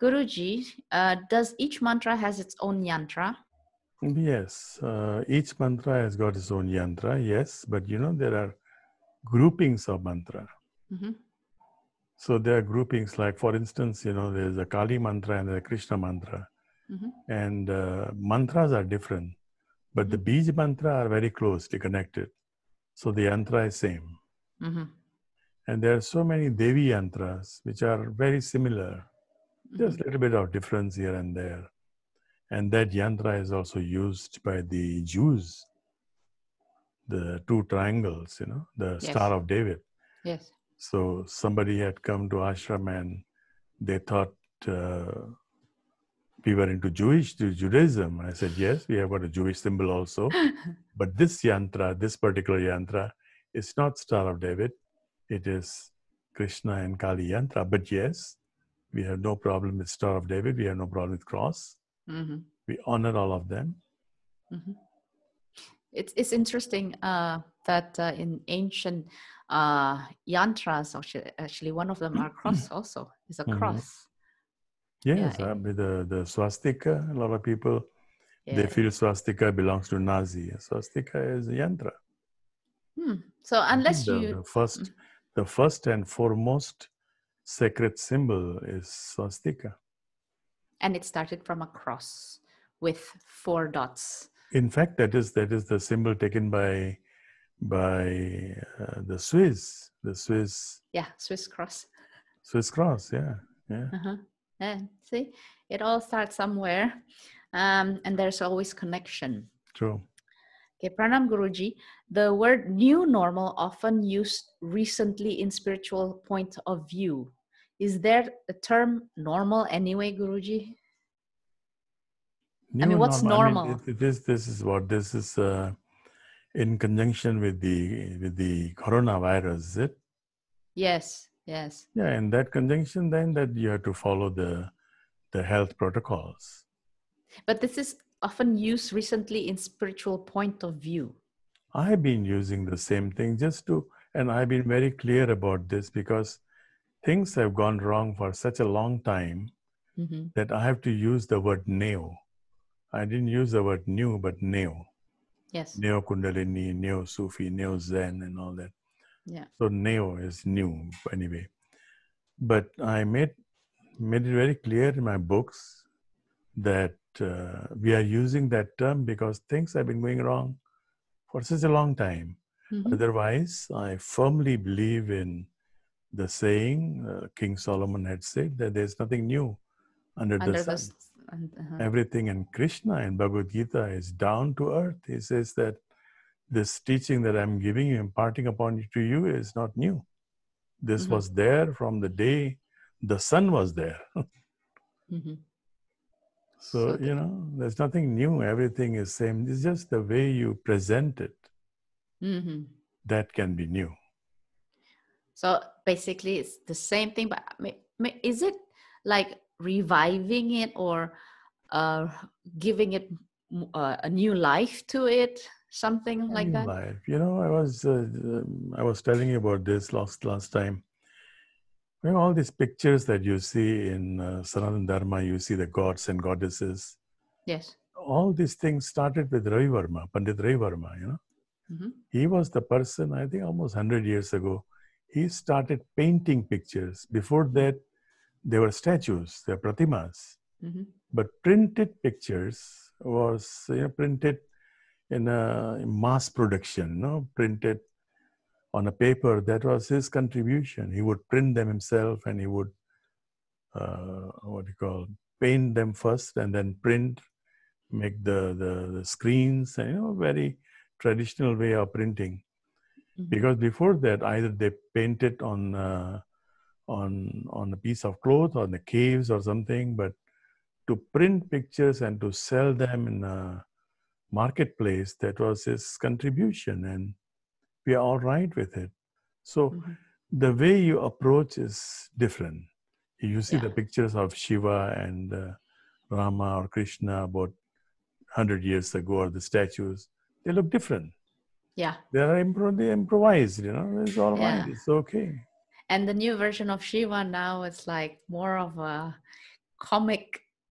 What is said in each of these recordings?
Guruji, does each mantra has its own yantra? Yes, each mantra has got its own yantra, yes, but there are groupings of mantra. Mm-hmm. So there are groupings like, for instance, there's a Kali mantra and a Krishna mantra. Mm-hmm. And mantras are different, but the Bij mantra are very closely connected. So the yantra is same. Mm-hmm. And there are so many Devi yantras which are very similar. There's a little bit of difference here and there. And that yantra is also used by the Jews, the two triangles, the Yes. Star of David. Yes. So somebody had come to ashram and they thought we were into Judaism. I said, yes, we have got a Jewish symbol also. But this yantra, this particular yantra, is not Star of David. It is Krishna and Kali yantra. But yes, we have no problem with Star of David. We have no problem with cross. Mm-hmm. We honor all of them. Mm-hmm. It's interesting that in ancient yantras, actually one of them are cross also. Is a cross. Yes, Yeah. with the swastika, a lot of people, they feel swastika belongs to Nazi. Swastika is a yantra. So unless the first and foremost sacred symbol is swastika. And it started from a cross with 4 dots. In fact, that is the symbol taken by the Swiss. Yeah, Swiss cross. Swiss cross, yeah. And see, it all starts somewhere, and there's always connection. True. Okay, Pranam Guruji. The word new normal often used recently in spiritual point of view. Is there a term normal anyway, Guruji? What's normal? This is in conjunction with the coronavirus, is it? Yes. Yeah, in that conjunction, then that you have to follow the health protocols. But this is often used recently in spiritual point of view. I've been using the same thing and I've been very clear about this because things have gone wrong for such a long time that I have to use the word neo. I didn't use the word new, but neo. Yes. Neo Kundalini, neo Sufi, neo Zen, and all that. Yeah. So neo is new anyway. But I made it very clear in my books that we are using that term because things have been going wrong for such a long time. Otherwise, I firmly believe in the saying King Solomon had said that there's nothing new under the sun. Everything in Krishna and Bhagavad Gita is down to earth. He says that this teaching that I'm giving you, imparting upon to you, is not new. This was there from the day the sun was there. So, there's nothing new. Everything is same. It's just the way you present it. That can be new. So basically it's the same thing, but is it like reviving it or giving it a new life to it? Something like that? Life. I was telling you about this last time. All these pictures that you see in Sanatana Dharma, you see the gods and goddesses. Yes. All these things started with Ravi Verma, Pandit Ravi Verma, He was the person, I think almost 100 years ago, he started painting pictures. Before that, there were statues, there were pratimas. But printed pictures was printed in a mass production, printed on a paper. That was his contribution. He would print them himself and he would, paint them first and then print, make the screens, very traditional way of printing. Because before that, either they painted on a piece of cloth or in the caves or something, but to print pictures and to sell them in a marketplace, that was his contribution. And We are all right with it. So Mhm. the way you approach is different. You see Yeah. the pictures of Shiva and Rama or Krishna about 100 years ago, or the statues, they look different. Yeah. They improvised, it's all right. Yeah. It's okay. And the new version of Shiva now it's like more of a comic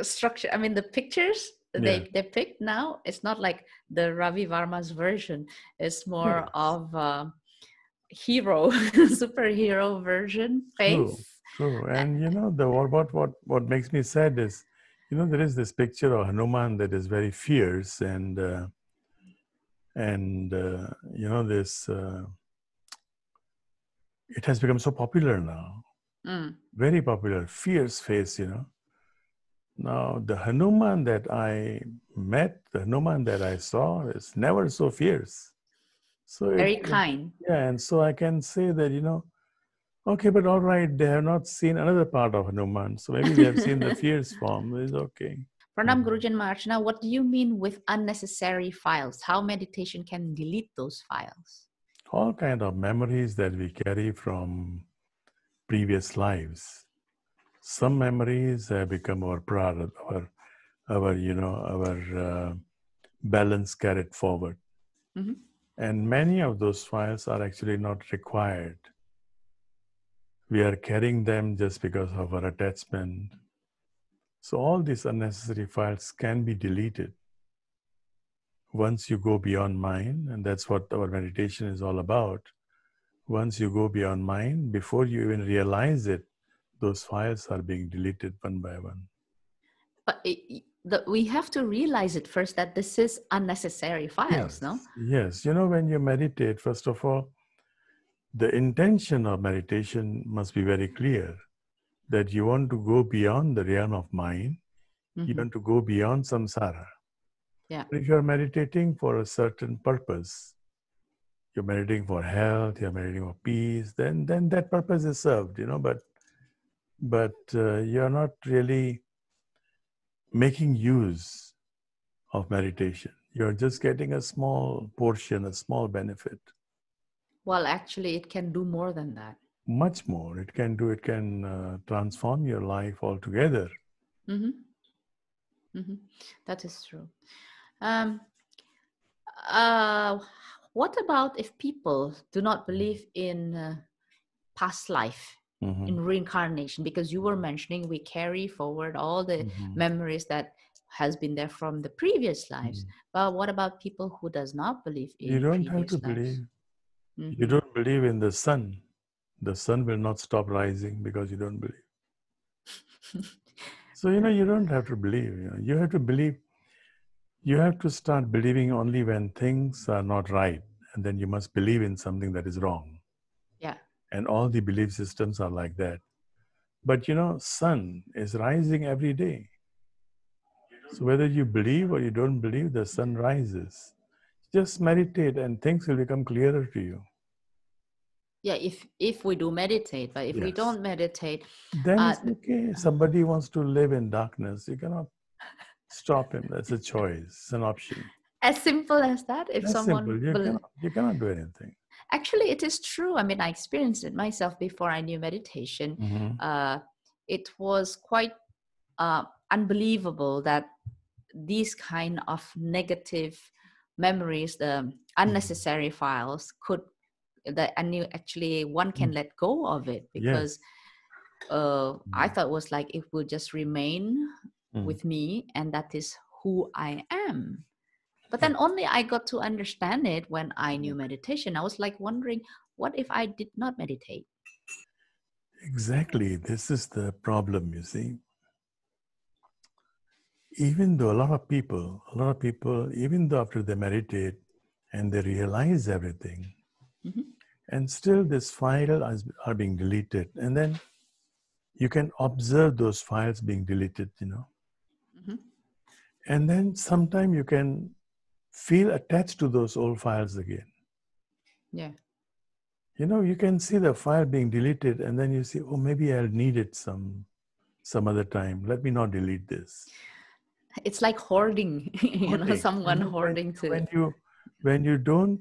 structure. I mean, the pictures Yeah. they picked now, it's not like the Ravi Varma's version. It's more Yes. of a hero, superhero version True. face. True. And what makes me sad is, there is this picture of Hanuman that is very fierce, and this it has become so popular now, Mm. very popular, fierce face. Now the Hanuman that I met, the Hanuman that I saw, is never so fierce. So Very kind. yeah, and so I can say that, okay, but all right, they have not seen another part of Hanuman, so maybe they have seen the fierce form. It's okay. Pranam Guruji and Maharshana, what do you mean with unnecessary files? How meditation can delete those files? All kind of memories that we carry from previous lives. Some memories have become our prarabdha, our balance carried forward. Mm-hmm. And many of those files are actually not required. We are carrying them just because of our attachment. So all these unnecessary files can be deleted once you go beyond mind, and that's what our meditation is all about. Once you go beyond mind, before you even realize it, those files are being deleted one by one. But we have to realize it first that this is unnecessary files, Yes. no? Yes. When you meditate, first of all, the intention of meditation must be very clear, that you want to go beyond the realm of mind. You Mm-hmm. want to go beyond samsara. Yeah. But if you're meditating for a certain purpose, you're meditating for health, you're meditating for peace, then that purpose is served, but you're not really making use of meditation. You're just getting a small portion, a small benefit. Well, actually, it can do more than that. Much more. It can transform your life altogether. Mm-hmm. Mm-hmm. That is true. Um, uh, what about if people do not believe in past life, in reincarnation? Because you were mentioning we carry forward all the memories that has been there from the previous lives. But what about people who does not believe You in don't have to previous lives? believe. Mm-hmm. You don't believe in the sun. The sun will not stop rising because you don't believe. So, you don't have to believe. You have to believe. You have to start believing only when things are not right. And then you must believe in something that is wrong. Yeah. And all the belief systems are like that. But, sun is rising every day. So whether you believe or you don't believe, the sun rises. Just meditate and things will become clearer to you. Yeah, if we do meditate, but if we Yes. don't meditate, Then it's okay. Somebody wants to live in darkness. You cannot stop him. That's a choice. It's an option. as simple as that. If That's someone simple. You cannot do anything. actually, it is true. I mean, I experienced it myself before I knew meditation. It was quite unbelievable that these kind of negative memories, the unnecessary files, actually one can let go of it, because I thought it was like it will just remain with me, and that is who I am. But then only I got to understand it when I knew meditation. I was like wondering, what if I did not meditate? Exactly. This is the problem, you see. Even though a lot of people, even though after they meditate and they realize everything, and still this file are being deleted. And then you can observe those files being deleted, And then sometime you can feel attached to those old files again. Yeah. You can see the file being deleted, and then you see, oh, maybe I'll need it some other time. Let me not delete this. It's like hoarding, someone hoarding too. When you don't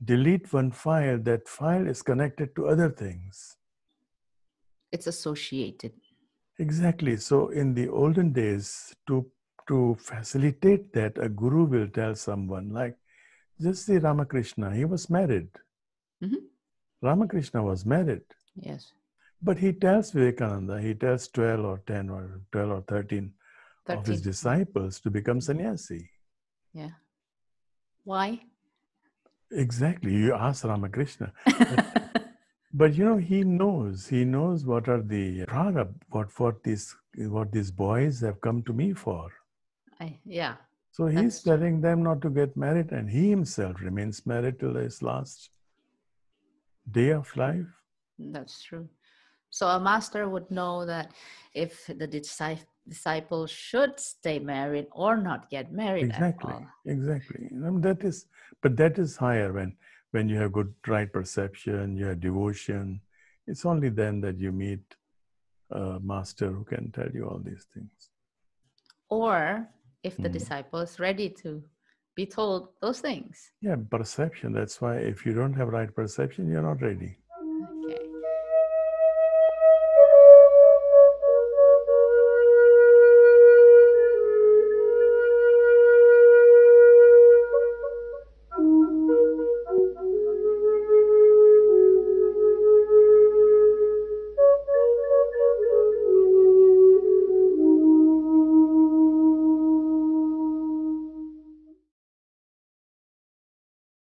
delete one file, that file is connected to other things. It's associated. Exactly. So in the olden days, to facilitate that, a guru will tell someone, like just see Ramakrishna, he was married. Mhm. Ramakrishna was married. Yes. But he tells Vivekananda, he tells 12 or 10 or 12 or 13 of his 13. disciples to become sannyasi. Yeah. Why? Exactly. You ask Ramakrishna. But you know, he knows what are the prarabdha, what these boys have come to me for. Yeah, So he's that's true. telling them not to get married, and he himself remains married till his last day of life. That's true. So a master would know that if the disciple should stay married or not get married at Exactly, all. exactly. That is, but that is higher when you have good right perception, you have devotion. It's only then that you meet a master who can tell you all these things. Or if the Mm. disciple is ready to be told those things. Yeah, perception. That's why if you don't have right perception, you're not ready.